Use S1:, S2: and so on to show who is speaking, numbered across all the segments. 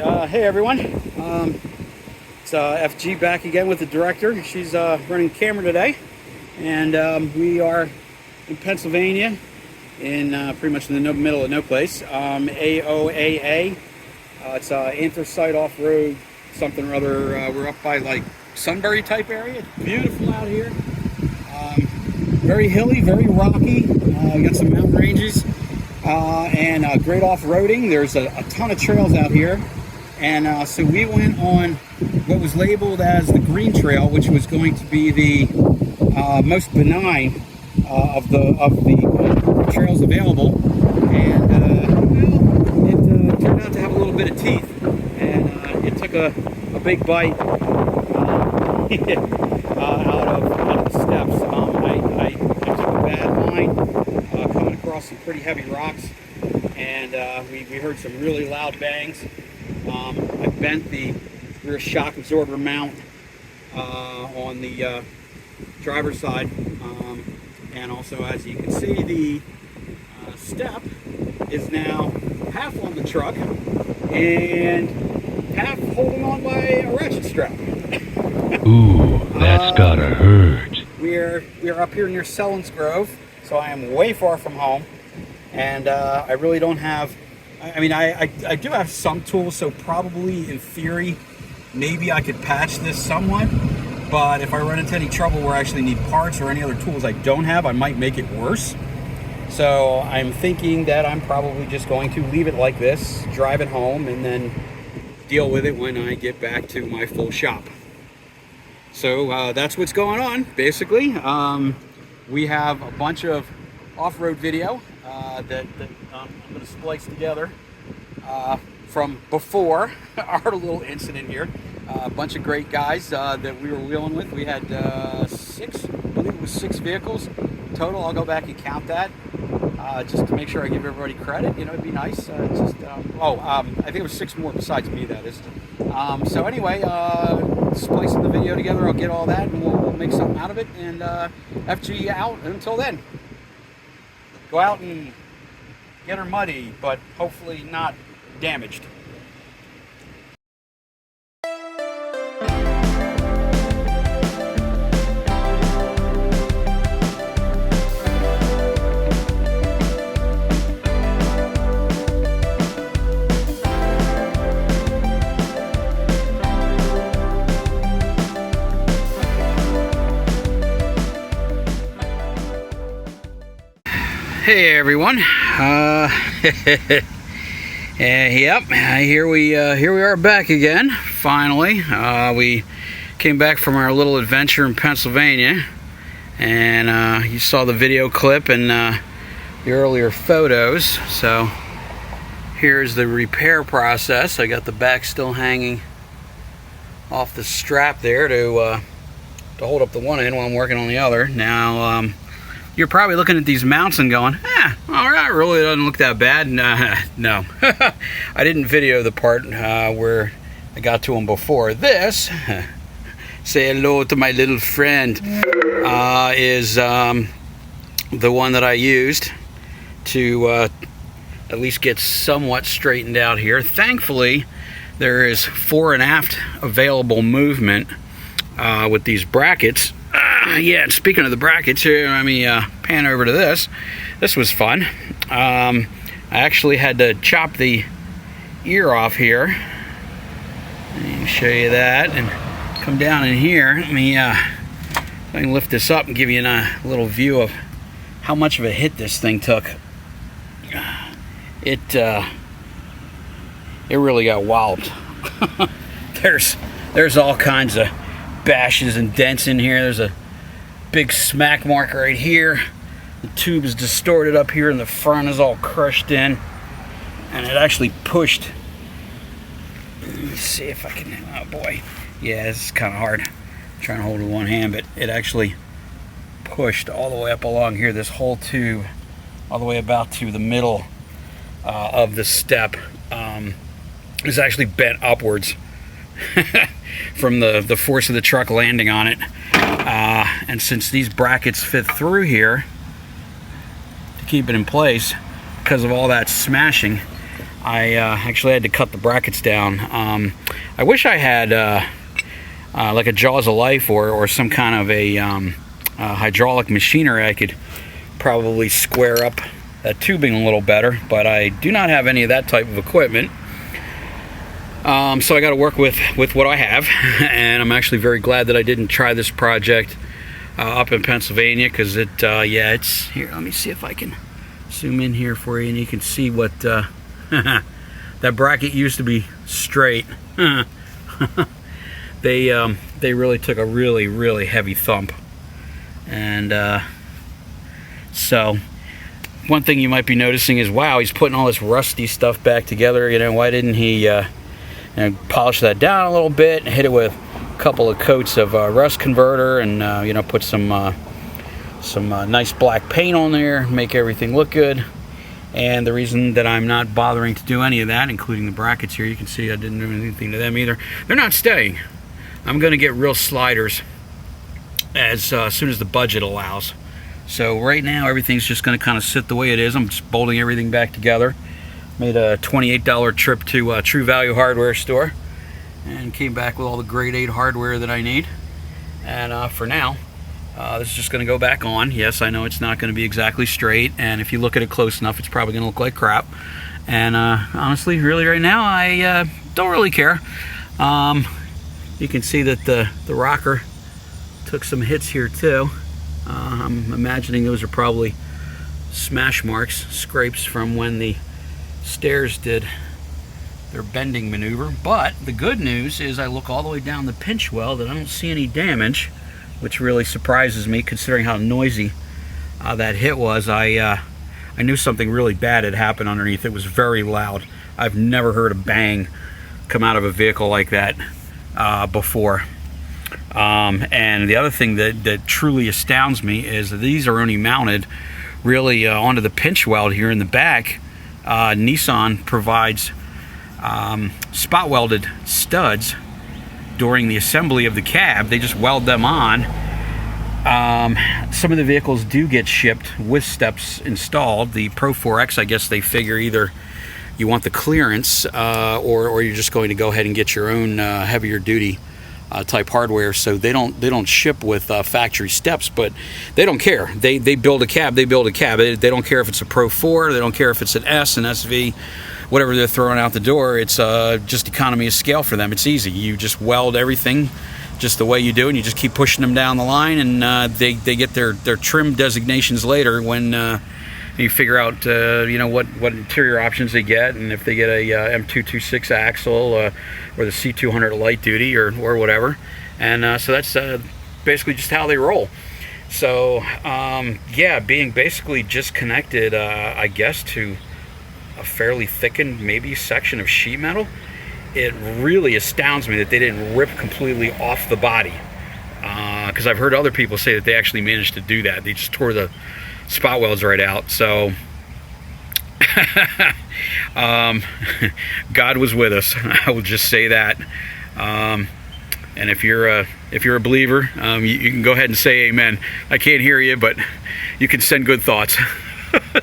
S1: Hey everyone, it's FG back again with the director. She's running camera today, and we are in Pennsylvania, in pretty much in the middle of no place. AOAA, it's Anthracite Off-Road something or other. We're up by like Sunbury type area. It's beautiful out here. Very hilly, very rocky. We got some mountain ranges. And great off-roading. There's a ton of trails out here, and so we went on what was labeled as the green trail, which was going to be the most benign of the trails available, and it turned out to have a little bit of teeth, and it took a big bite out of the steps. I took a bad line coming across some pretty heavy rocks, and we heard some really loud bangs. I bent the rear shock absorber mount on the driver's side, and also, as you can see, the step is now half on the truck and half holding on by a ratchet strap.
S2: Ooh, that's gotta hurt.
S1: We're up here near Sellens Grove, so I am way far from home, and I really don't have, I mean, I do have some tools, so probably in theory maybe I could patch this somewhat, but if I run into any trouble where I actually need parts or any other tools I don't have, I might make it worse. So I'm thinking that I'm probably just going to leave it like this, drive it home, and then deal with it when I get back to my full shop. So that's what's going on, basically. We have a bunch of off-road video that I'm going to splice together from before our little incident here. A bunch of great guys that we were wheeling with. We had six, I believe it was 6 vehicles total. I'll go back and count that just to make sure I give everybody credit. You know, it'd be nice. I think it was 6 more besides me, that is. So anyway, splicing the video together, I'll get all that and we'll make something out of it, and FG out until then. Go out and get her muddy, but hopefully not damaged. Hey everyone, yep, here we are back again. Finally, we came back from our little adventure in Pennsylvania, and you saw the video clip and the earlier photos. So here's the repair process. I got the back still hanging off the strap there to hold up the one end while I'm working on the other. Now. You're probably looking at these mounts and going, all right, really doesn't look that bad. No. I didn't video the part where I got to them before. This, say hello to my little friend, is the one that I used to at least get somewhat straightened out here. Thankfully, there is fore and aft available movement with these brackets. Yeah, and speaking of the brackets here, let me pan over to this. This was fun. I actually had to chop the ear off here. Let me show you that and come down in here. Let me I can lift this up and give you a little view of how much of a hit this thing took. It really got walloped. There's all kinds of bashes and dents in here. There's a big smack mark right here. The tube is distorted up here, and the front is all crushed in, and it actually pushed. Let me see if I can. Oh boy, yeah, this is kind of hard. I'm trying to hold it with one hand, but it actually pushed all the way up along here. This whole tube, all the way about to the middle of the step, is actually bent upwards from the force of the truck landing on it. And since these brackets fit through here to keep it in place because of all that smashing, I actually had to cut the brackets down. I wish I had like a Jaws of Life or some kind of a hydraulic machinery. I could probably square up that tubing a little better, but I do not have any of that type of equipment. So I got to work with what I have, and I'm actually very glad that I didn't try this project up in Pennsylvania, because yeah, it's here. Let me see if I can zoom in here for you, and you can see what that bracket used to be straight. They really took a really heavy thump, and so one thing you might be noticing is, wow, he's putting all this rusty stuff back together. You know, why didn't he polish that down a little bit and hit it with a couple of coats of rust converter, and you know, put some nice black paint on there, make everything look good. And the reason that I'm not bothering to do any of that, including the brackets here, you can see I didn't do anything to them either. They're not staying. I'm going to get real sliders as soon as the budget allows. So right now everything's just going to kind of sit the way it is. I'm just bolting everything back together. Made a $28 trip to True Value Hardware store and came back with all the grade 8 hardware that I need. And for now, this is just going to go back on. Yes, I know it's not going to be exactly straight, and if you look at it close enough, it's probably going to look like crap. And honestly, really right now, I don't really care. You can see that the rocker took some hits here too. I'm imagining those are probably smash marks, scrapes from when the stairs did their bending maneuver. But the good news is I look all the way down the pinch weld and I don't see any damage, which really surprises me considering how noisy that hit was. I knew something really bad had happened underneath. It was very loud. I've never heard a bang come out of a vehicle like that before. And the other thing that truly astounds me is that these are only mounted really onto the pinch weld here in the back. Nissan provides spot welded studs during the assembly of the cab. They just weld them on. Some of the vehicles do get shipped with steps installed. The Pro 4X, I guess they figure either you want the clearance or you're just going to go ahead and get your own heavier duty type hardware, so they don't ship with factory steps, but they don't care. They build a cab. They build a cab. They don't care if it's a Pro 4. They don't care if it's an S, an SV, whatever they're throwing out the door. It's just economy of scale for them. It's easy. You just weld everything just the way you do, and you just keep pushing them down the line, and they get their trim designations later when you figure out you know what interior options they get, and if they get a M226 axle or the C200 light duty or whatever. And so that's basically just how they roll. So yeah, being basically just connected I guess to a fairly thickened maybe section of sheet metal, it really astounds me that they didn't rip completely off the body, because I've heard other people say that they actually managed to do that. They just tore the spot welds right out. So God was with us. I will just say that. And if you're a believer, you can go ahead and say amen. I can't hear you, but you can send good thoughts.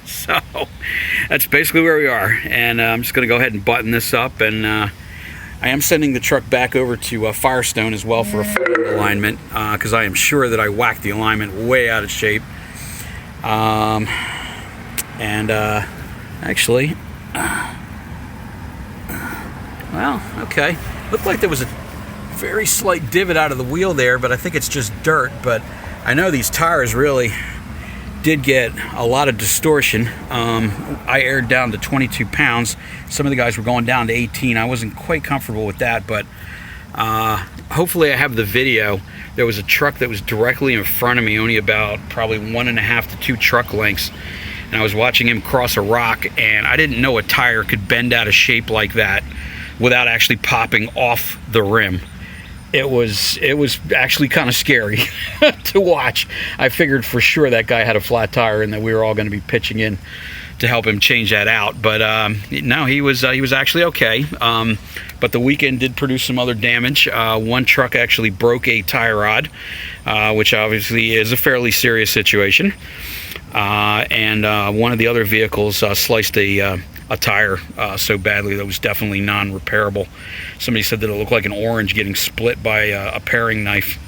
S1: So that's basically where we are, and I'm just going to go ahead and button this up, and I am sending the truck back over to Firestone as well for a full alignment, because I am sure that I whacked the alignment way out of shape. Actually, well, okay, looked like there was a very slight divot out of the wheel there, but I think it's just dirt. But I know these tires really did get a lot of distortion. I aired down to 22 pounds. Some of the guys were going down to 18. I wasn't quite comfortable with that, but hopefully I have the video. There was a truck that was directly in front of me, only about probably 1.5 to 2 truck lengths, and I was watching him cross a rock, and I didn't know a tire could bend out of shape like that without actually popping off the rim. It was actually kind of scary to watch. I figured for sure that guy had a flat tire and that we were all going to be pitching in to help him change that out. But no, he was actually okay. But the weekend did produce some other damage. One truck actually broke a tie rod, which obviously is a fairly serious situation. And one of the other vehicles sliced a a tire so badly that it was definitely non-repairable. Somebody said that it looked like an orange getting split by a paring knife.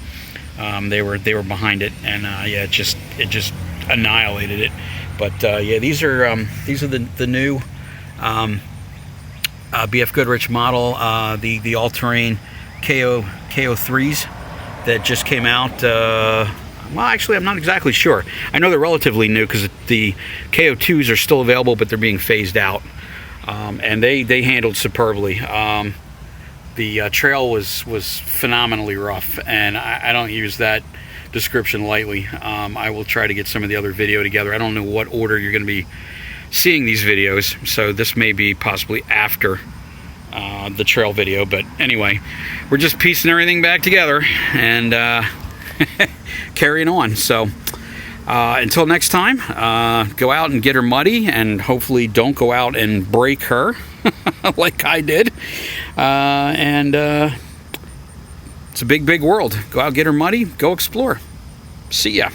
S1: They were behind it, and yeah, it just annihilated it. But yeah, these are the new BF Goodrich model, the all-terrain KO3s that just came out. Well, actually, I'm not exactly sure. I know they're relatively new because the KO2s are still available, but they're being phased out, and they handled superbly. The trail was phenomenally rough, and I don't use that description lightly. I will try to get some of the other video together. I don't know what order you're going to be seeing these videos, so this may be possibly after the trail video. But anyway, we're just piecing everything back together and carrying on. So until next time, go out and get her muddy, and hopefully don't go out and break her like I did. And it's a big world. Go out, get her muddy, go explore. See ya.